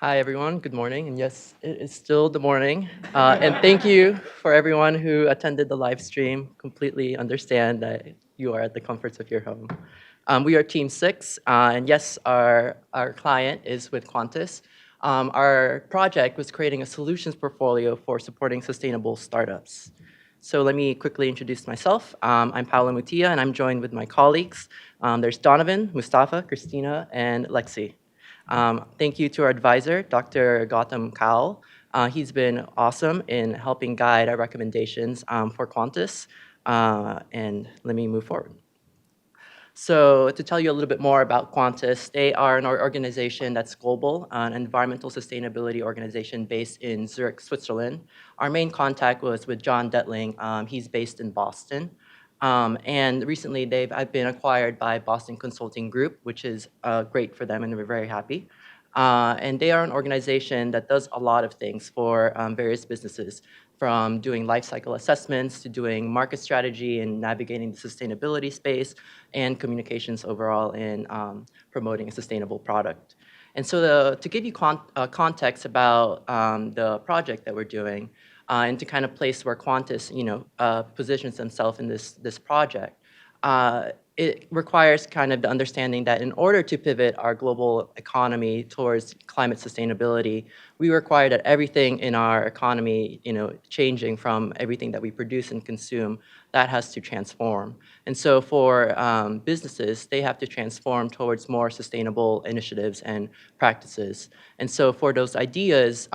Hi, everyone. Good morning. And yes, it is still the morning. And thank you for everyone who attended the live stream. Completely understand that you are at the comforts of your home. We are Team 6, and yes, our client is with Qantas. Our project was creating a solutions portfolio for supporting sustainable startups. So let me quickly introduce myself. I'm Paolo Mutia, and I'm joined with my colleagues. There's Donovan, Mustafa, Christina, and Lexi. Thank you to our advisor, Dr. Gautam Kaul. He's been awesome in helping guide our recommendations for Qantas. And let me move forward. So to tell you a little bit more about Qantas, they are an organization that's global, an environmental sustainability organization based in Zurich, Switzerland. Our main contact was with John Detling. He's based in Boston. And recently, I've been acquired by Boston Consulting Group, which is great for them, and we're very happy. And they are an organization that does a lot of things for various businesses, from doing life cycle assessments to doing market strategy and navigating the sustainability space and communications overall in promoting a sustainable product. And so to give you context about the project that we're doing, and to kind of place where Qantas, positions themselves in this project, it requires kind of the understanding that in order to pivot our global economy towards climate sustainability, we require that everything in our economy, changing from everything that we produce and consume, that has to transform. And so for businesses, they have to transform towards more sustainable initiatives and practices. And so for those ideas,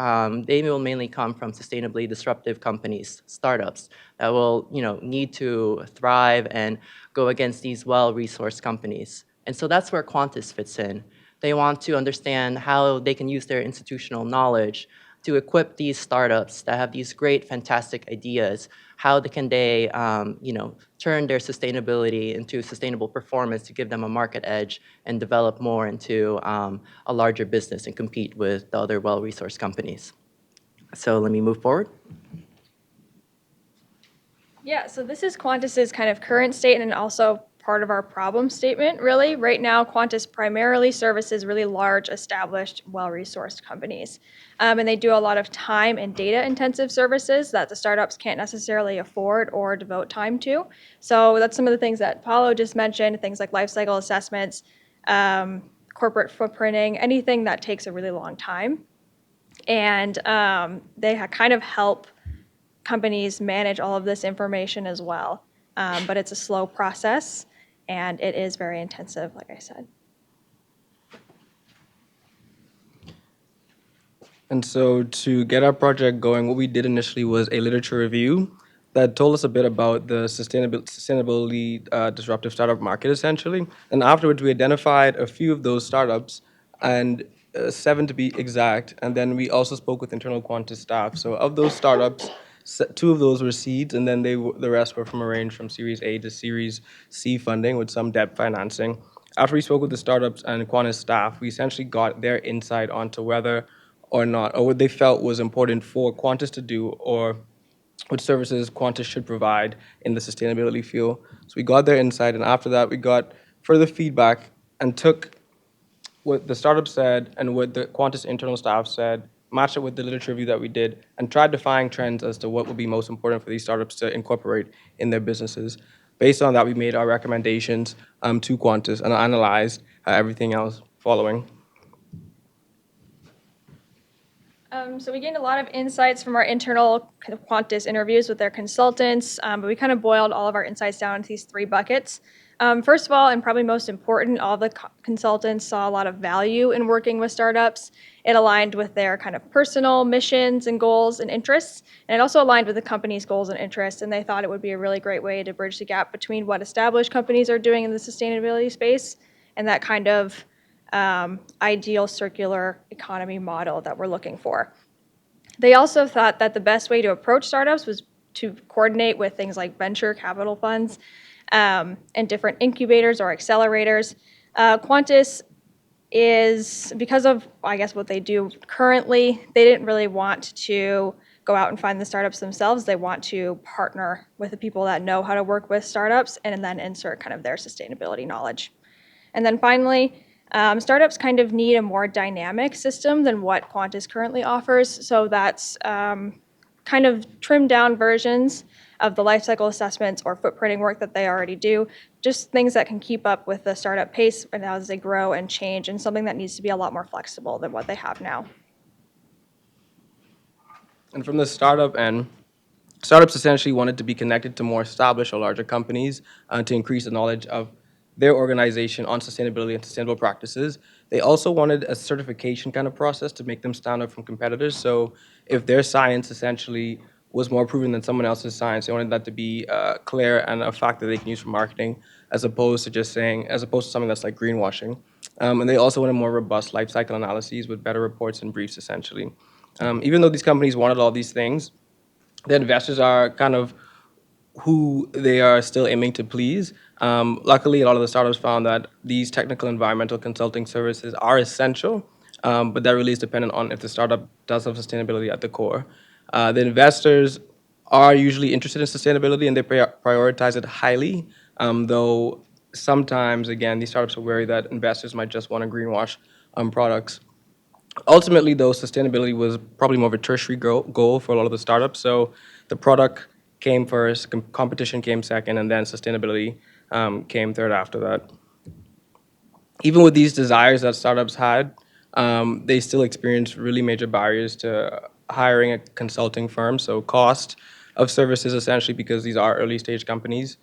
they will mainly come from sustainably disruptive companies, startups, that will need to thrive and go against these well-resourced companies. And so that's where Qantas fits in. They want to understand how they can use their institutional knowledge to equip these startups that have these great, fantastic ideas. How can they, turn their sustainability into sustainable performance to give them a market edge and develop more into a larger business and compete with the other well-resourced companies. So let me move forward. Yeah, so this is Qantas's kind of current state and also part of our problem statement, really. Right now, Qantas primarily services really large, established, well-resourced companies. And they do a lot of time and data-intensive services that the startups can't necessarily afford or devote time to. So that's some of the things that Paulo just mentioned, things like life cycle assessments, corporate footprinting, anything that takes a really long time. And they kind of help companies manage all of this information as well. But it's a slow process, and it is very intensive, like I said. And so to get our project going, what we did initially was a literature review that told us a bit about the sustainability disruptive startup market, essentially. And afterwards, we identified a few of those startups, and 7 to be exact. And then we also spoke with internal Qantas staff. So of those startups, 2 of those were seeds, and then the rest were from a range from Series A to Series C funding with some debt financing. After we spoke with the startups and Qantas staff, we essentially got their insight onto whether or not, or what they felt was important for Qantas to do, or what services Qantas should provide in the sustainability field. So we got their insight, and after that, we got further feedback and took what the startup said and what the Qantas internal staff said, matched it with the literature review that we did, and tried to find trends as to what would be most important for these startups to incorporate in their businesses. Based on that, we made our recommendations to Qantas and analyzed everything else following. So we gained a lot of insights from our internal kind of Qantas interviews with their consultants, but we kind of boiled all of our insights down into these 3 buckets. First of all, and probably most important, all the consultants saw a lot of value in working with startups. It aligned with their kind of personal missions and goals and interests, and it also aligned with the company's goals and interests, and they thought it would be a really great way to bridge the gap between what established companies are doing in the sustainability space and that kind of ideal circular economy model that we're looking for. They also thought that the best way to approach startups was to coordinate with things like venture capital funds and different incubators or accelerators. Qantas is, because of, I guess, what they do currently, they didn't really want to go out and find the startups themselves. They want to partner with the people that know how to work with startups and then insert kind of their sustainability knowledge. And then finally, Startups kind of need a more dynamic system than what Qantas currently offers. So that's kind of trimmed down versions of the life cycle assessments or footprinting work that they already do, just things that can keep up with the startup pace and as they grow and change, and something that needs to be a lot more flexible than what they have now. And from the startup end, startups essentially wanted to be connected to more established or larger companies to increase the knowledge of their organization on sustainability and sustainable practices. They also wanted a certification kind of process to make them stand out from competitors. So if their science essentially was more proven than someone else's science, they wanted that to be clear and a fact that they can use for marketing, as opposed to something that's like greenwashing. And they also wanted more robust life cycle analyses with better reports and briefs, essentially. Even though these companies wanted all these things, the investors are kind of who they are still aiming to please. Luckily, a lot of the startups found that these technical environmental consulting services are essential, but that really is dependent on if the startup does have sustainability at the core. The investors are usually interested in sustainability and they prioritize it highly, though sometimes, again, these startups are wary that investors might just want to greenwash products. Ultimately, though, sustainability was probably more of a tertiary goal for a lot of the startups. So the product came first, competition came second, and then sustainability came third after that. Even with these desires that startups had, they still experienced really major barriers to hiring a consulting firm. So cost of services, essentially, because these are early stage companies.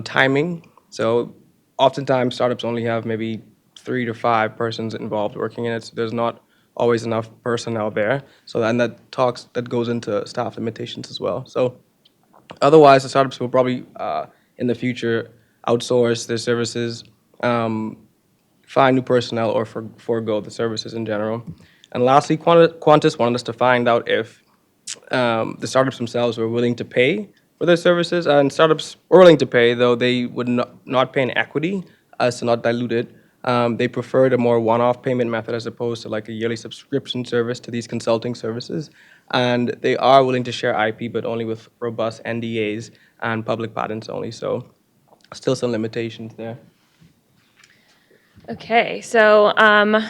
Timing. So oftentimes startups only have maybe 3 to 5 persons involved working in it. So there's not always enough personnel there. So then that goes into staff limitations as well. So otherwise, the startups will probably in the future outsource their services, find new personnel, or forego the services in general. And lastly, Qantas wanted us to find out if the startups themselves were willing to pay for their services, and startups were willing to pay, though they would not pay in equity as to not dilute it. They preferred a more one-off payment method as opposed to like a yearly subscription service to these consulting services. And they are willing to share IP, but only with robust NDAs and public patents only. So still some limitations there. Okay, so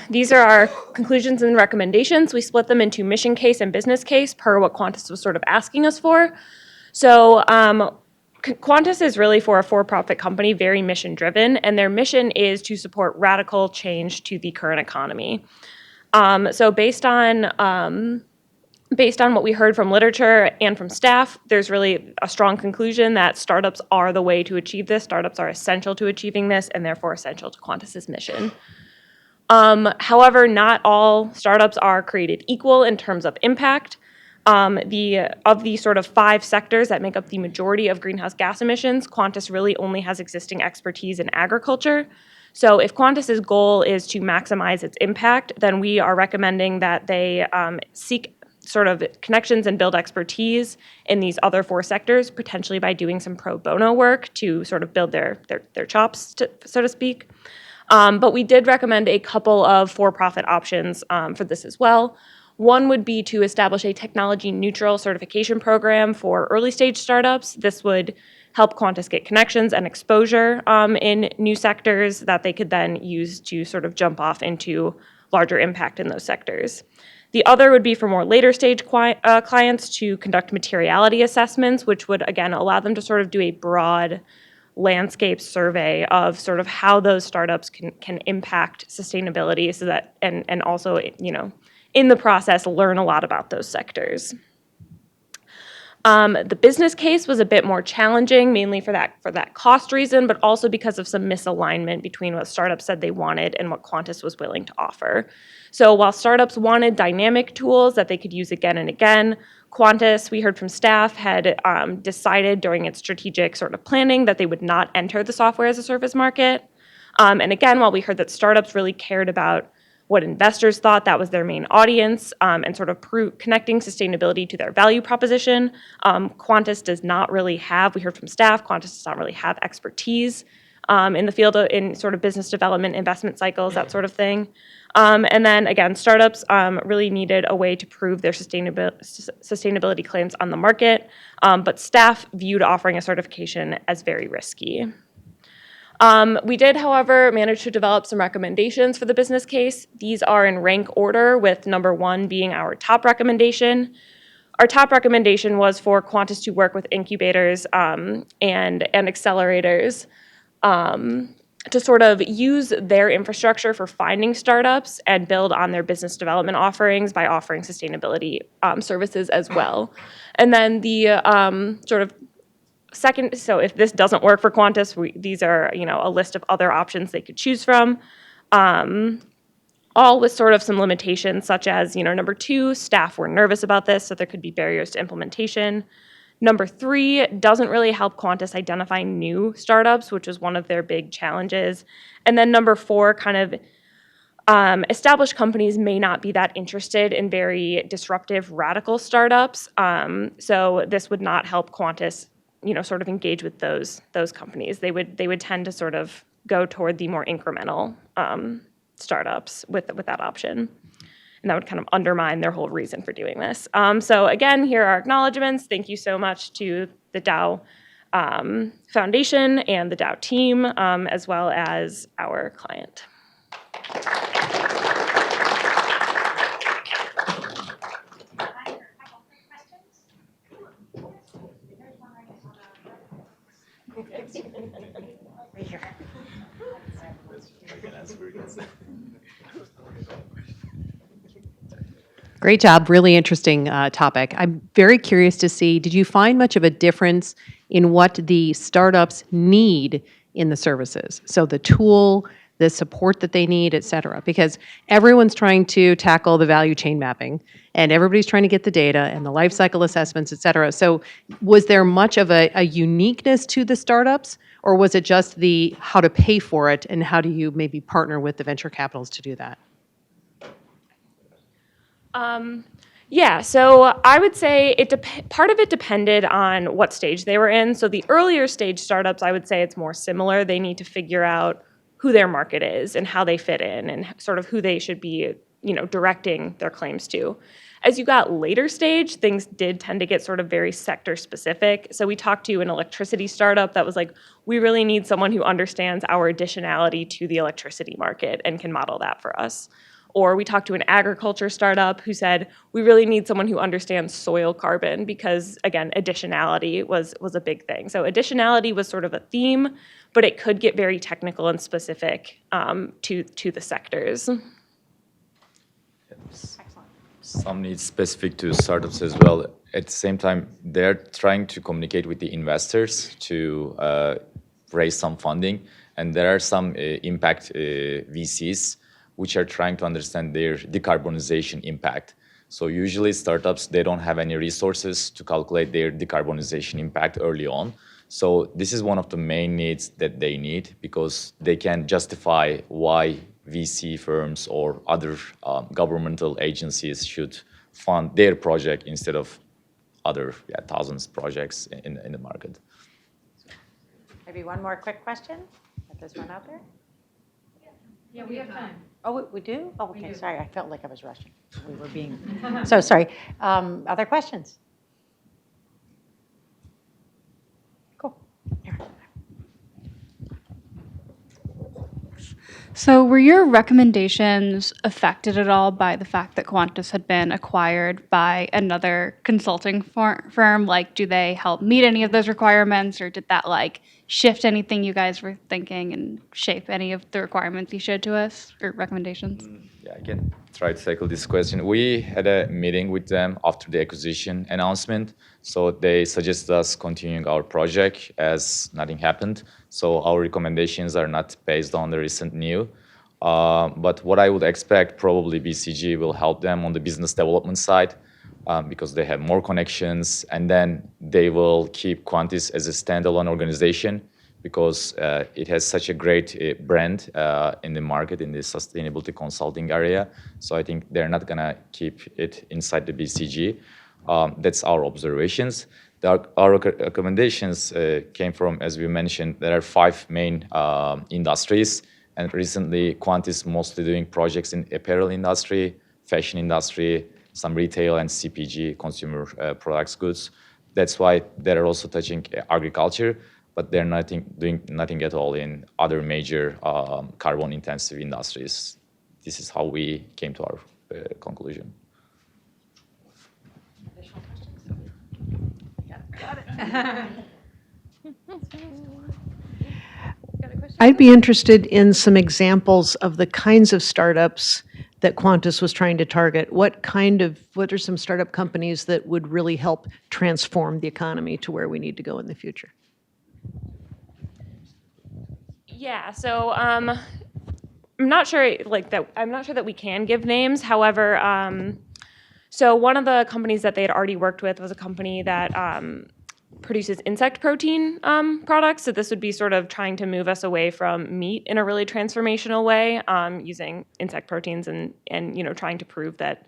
these are our conclusions and recommendations. We split them into mission case and business case per what Qantas was sort of asking us for. So Qantas is really for a for-profit company, very mission-driven, and their mission is to support radical change to the current economy. So based on what we heard from literature and from staff, there's really a strong conclusion that startups are the way to achieve this. Startups are essential to achieving this and therefore essential to Qantas's mission. However, not all startups are created equal in terms of impact. Of the sort of 5 sectors that make up the majority of greenhouse gas emissions, Qantas really only has existing expertise in agriculture. So if Qantas's goal is to maximize its impact, then we are recommending that they seek sort of connections and build expertise in these other 4 sectors, potentially by doing some pro bono work to sort of build their chops, so to speak. But we did recommend a couple of for-profit options for this as well. One would be to establish a technology-neutral certification program for early-stage startups. This would help Qantas get connections and exposure in new sectors that they could then use to sort of jump off into larger impact in those sectors. The other would be for more later stage clients to conduct materiality assessments, which would, again, allow them to sort of do a broad landscape survey of sort of how those startups can impact sustainability so that, and also, in the process, learn a lot about those sectors. The business case was a bit more challenging, mainly for that cost reason, but also because of some misalignment between what startups said they wanted and what Qantas was willing to offer. So while startups wanted dynamic tools that they could use again and again, Qantas, we heard from staff, had decided during its strategic sort of planning that they would not enter the software as a service market. And again, while we heard that startups really cared about what investors thought that was their main audience, and sort of connecting sustainability to their value proposition, Qantas does not really have, we heard from staff, Qantas does not really have expertise in the field in sort of business development, investment cycles, that sort of thing. And then again, startups really needed a way to prove their sustainability claims on the market, but staff viewed offering a certification as very risky. We did, however, manage to develop some recommendations for the business case. These are in rank order, with number 1 being our top recommendation. Our top recommendation was for Qantas to work with incubators and accelerators to sort of use their infrastructure for finding startups and build on their business development offerings by offering sustainability services as well. And then the sort of second, so if this doesn't work for Qantas, these are, a list of other options they could choose from, all with sort of some limitations, such as, number 2, staff were nervous about this, so there could be barriers to implementation. Number 3 doesn't really help Qantas identify new startups, which is one of their big challenges. And then number 4, kind of established companies may not be that interested in very disruptive, radical startups. So this would not help Qantas, sort of engage with those companies. They would tend to sort of go toward the more incremental startups with that option. And that would kind of undermine their whole reason for doing this. So again, here are acknowledgements. Thank you so much to the Dow Foundation and the Dow team, as well as our client. Great job. Really interesting topic. I'm very curious to see, did you find much of a difference in what the startups need in the services? So the tool, the support that they need, et cetera, because everyone's trying to tackle the value chain mapping and everybody's trying to get the data and the life cycle assessments, et cetera. So was there much of a uniqueness to the startups, or was it just the how to pay for it and how do you maybe partner with the venture capitals to do that? Yeah, so I would say part of it depended on what stage they were in. So the earlier stage startups, I would say it's more similar. They need to figure out who their market is and how they fit in and sort of who they should be, directing their claims to. As you got later stage, things did tend to get sort of very sector specific. So we talked to an electricity startup that was like, we really need someone who understands our additionality to the electricity market and can model that for us. Or we talked to an agriculture startup who said, we really need someone who understands soil carbon because, again, additionality was a big thing. So additionality was sort of a theme, but it could get very technical and specific to the sectors. Some needs specific to startups as well. At the same time, they're trying to communicate with the investors to raise some funding. And there are some impact VCs which are trying to understand their decarbonization impact. So usually startups, they don't have any resources to calculate their decarbonization impact early on. So this is one of the main needs that they need because they can justify why VC firms or other governmental agencies should fund their project instead of other thousands of projects in the market. Maybe one more quick question. If there's one out there. Yeah, we have time. Oh, we do? Oh, okay, sorry. I felt like I was rushing. We were being, so sorry. Other questions? Cool. Here. So were your recommendations affected at all by the fact that Qantas had been acquired by another consulting firm? Like, do they help meet any of those requirements, or did that shift anything you guys were thinking and shape any of the requirements you showed to us or recommendations? Yeah, I can try to tackle this question. We had a meeting with them after the acquisition announcement. So they suggested us continuing our project as nothing happened. So our recommendations are not based on the recent news. But what I would expect, probably BCG will help them on the business development side because they have more connections, and then they will keep Qantas as a standalone organization because it has such a great brand in the market, in the sustainability consulting area. So I think they're not gonna keep it inside the BCG. That's our observations. Our recommendations came from, as we mentioned, there are 5 main industries. And recently, Qantas mostly doing projects in apparel industry, fashion industry, some retail and CPG, consumer products goods. That's why they're also touching agriculture. but they're doing nothing at all in other major carbon-intensive industries. This is how we came to our conclusion. I'd be interested in some examples of the kinds of startups that Qantas was trying to target. What are some startup companies that would really help transform the economy to where we need to go in the future? Yeah, so I'm not sure that we can give names. However, so one of the companies that they had already worked with was a company that produces insect protein products. So this would be sort of trying to move us away from meat in a really transformational way, using insect proteins and trying to prove that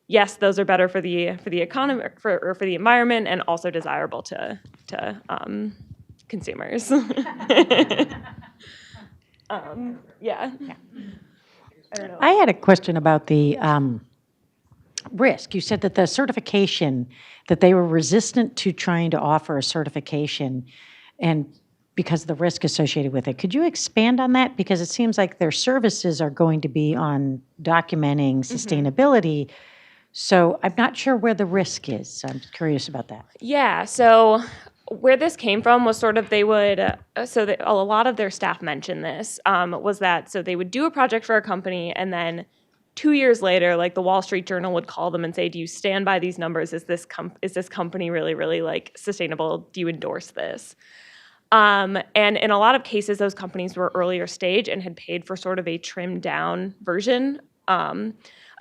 yes, those are better for the economy or for the environment and also desirable to consumers. Yeah. I don't know. I had a question about the risk. You said that the certification, that they were resistant to trying to offer a certification and because of the risk associated with it. Could you expand on that? Because it seems like their services are going to be on documenting sustainability. So I'm not sure where the risk is. So I'm curious about that. Yeah, so where this came from was sort of a lot of their staff mentioned this, was that so they would do a project for a company and then 2 years later, like the Wall Street Journal would call them and say, do you stand by these numbers? Is this company really, really like sustainable? Do you endorse this? And in a lot of cases, those companies were earlier stage and had paid for sort of a trimmed down version.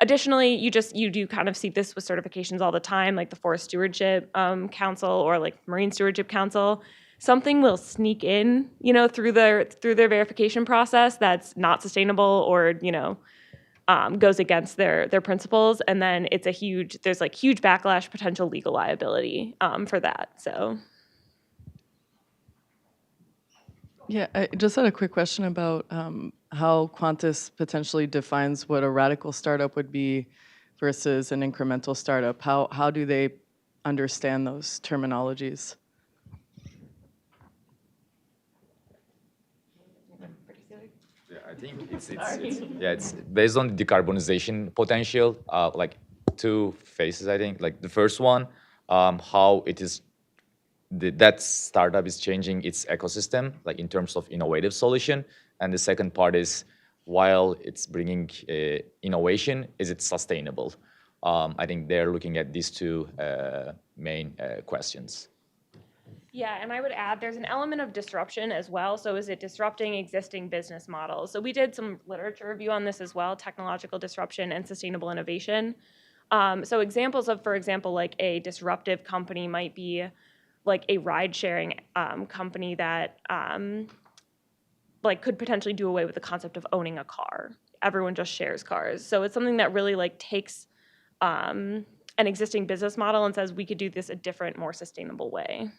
Additionally, you do kind of see this with certifications all the time, like the Forest Stewardship Council or like Marine Stewardship Council. Something will sneak in, through their verification process that's not sustainable or, goes against their principles, and then there's huge backlash, potential legal liability for that. So. Yeah, I just had a quick question about how Qantas potentially defines what a radical startup would be versus an incremental startup. How do they understand those terminologies? Yeah, I think it's based on the decarbonization potential, like two phases, I think. Like the first one, how it is that startup is changing its ecosystem, like in terms of innovative solution. And the second part is, while it's bringing innovation, is it sustainable? I think they're looking at these two main questions. Yeah, and I would add there's an element of disruption as well. So is it disrupting existing business models? So we did some literature review on this as well, technological disruption and sustainable innovation. So examples of, for example, like a disruptive company might be like a ride-sharing company that could potentially do away with the concept of owning a car. Everyone just shares cars. So it's something that really takes an existing business model and says we could do this a different, more sustainable way.